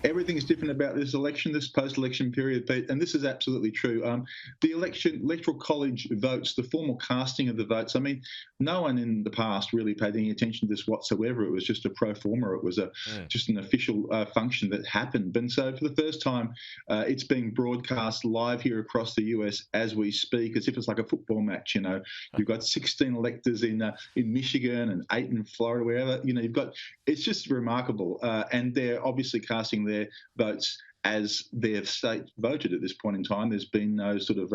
Everything's different about this election, this post-election period, Pete, and this is absolutely true. The Electoral College votes, the formal casting of the votes, I mean, no one in the past really paid any attention to this whatsoever. It was just a pro forma. It was just an official function that happened. And so for the first time, it's being broadcast live here across the US as we speak, as if it's like a football match. You've got 16 electors in Michigan and 8 in Florida, wherever. It's just remarkable. And they're obviously casting their votes as their state voted at this point in time. There's been no sort of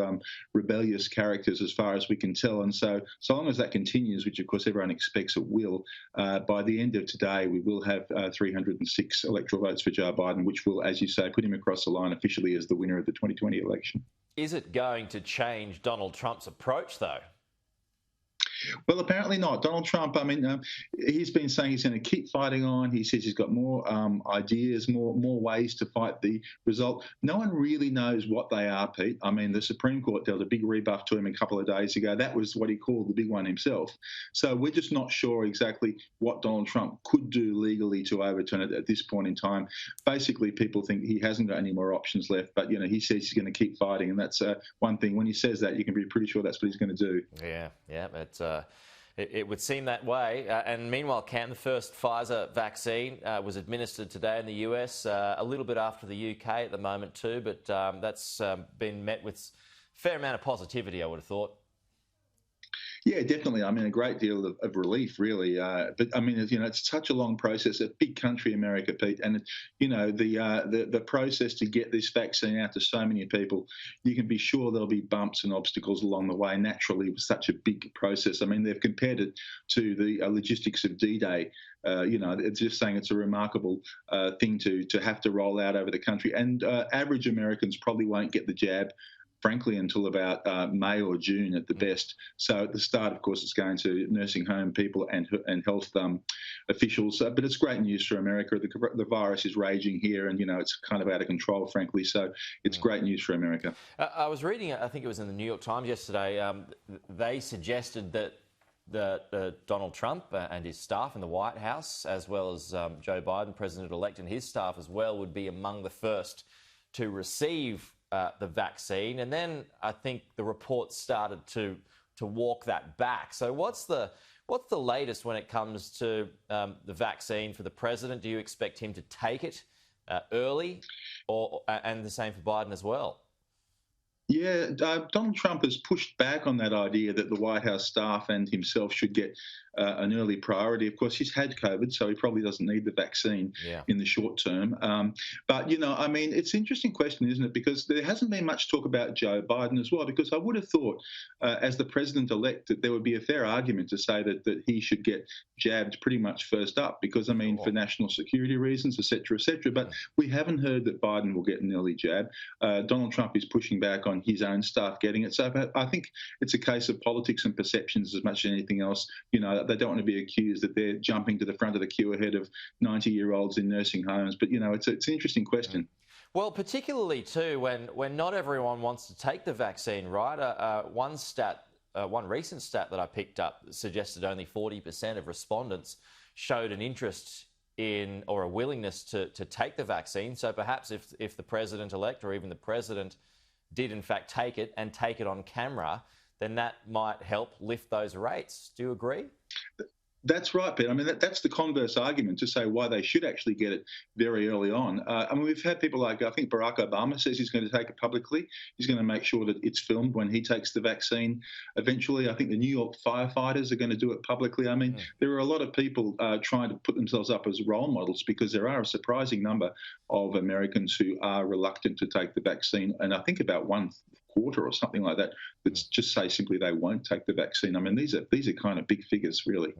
rebellious characters as far as we can tell. And so long as that continues, which of course everyone expects it will, by the end of today, we will have 306 electoral votes for Joe Biden, which will, as you say, put him across the line officially as the winner of the 2020 election. Is it going to change Donald Trump's approach, though? Well, apparently not. Donald Trump, he's been saying he's going to keep fighting on. He says he's got more ideas, more ways to fight the result. No one really knows what they are, Pete. I mean, the Supreme Court dealt a big rebuff to him a couple of days ago. That was what he called the big one himself. So we're just not sure exactly what Donald Trump could do legally to overturn it at this point in time. Basically, people think he hasn't got any more options left, but, he says he's going to keep fighting, and that's one thing. When he says that, you can be pretty sure that's what he's going to do. Yeah, it would seem that way. And meanwhile, Cam, the first Pfizer vaccine was administered today in the US, a little bit after the UK at the moment too, but that's been met with a fair amount of positivity, I would have thought. Yeah, definitely. I mean, a great deal of relief, really. But I mean, it's such a long process. A big country, America, Pete, and the process to get this vaccine out to so many people, you can be sure there'll be bumps and obstacles along the way. Naturally, it was such a big process. I mean, they've compared it to the logistics of D-Day. It's just saying it's a remarkable thing to have to roll out over the country, and average Americans probably won't get the jab, frankly, until about May or June at the best. So at the start, of course, it's going to nursing home people and health officials. But it's great news for America. The virus is raging here, and, it's kind of out of control, frankly. So it's great news for America. I was reading, I think it was in the New York Times yesterday, they suggested that Donald Trump and his staff in the White House, as well as Joe Biden, President-elect, and his staff as well, would be among the first to receive the vaccine, and then I think the reports started to walk that back. So what's the latest when it comes to the vaccine for the president? Do you expect him to take it early, and the same for Biden as well? Yeah, Donald Trump has pushed back on that idea that the White House staff and himself should get an early priority. Of course, he's had COVID, so he probably doesn't need the vaccine in the short term. But, it's an interesting question, isn't it? Because there hasn't been much talk about Joe Biden as well, because I would have thought, as the president-elect, that there would be a fair argument to say that he should get jabbed pretty much first up, because, for national security reasons, et cetera, et cetera. But we haven't heard that Biden will get an early jab. Donald Trump is pushing back on his own staff getting it. So I think it's a case of politics and perceptions as much as anything else. They don't want to be accused that they're jumping to the front of the queue ahead of 90-year-olds in nursing homes. But, it's an interesting question. Well, particularly too when not everyone wants to take the vaccine, right? One recent stat that I picked up suggested only 40% of respondents showed an interest in or a willingness to take the vaccine. So perhaps if the president-elect or even the president did in fact take it and take it on camera, then that might help lift those rates. Do you agree? That's right, Pete. That's the converse argument to say why they should actually get it very early on. We've had people like, I think Barack Obama says he's going to take it publicly. He's going to make sure that it's filmed when he takes the vaccine. Eventually, I think the New York firefighters are going to do it publicly. There are a lot of people trying to put themselves up as role models, because there are a surprising number of Americans who are reluctant to take the vaccine. And I think about 1/4 or something like that just say simply they won't take the vaccine. These are kind of big figures, really.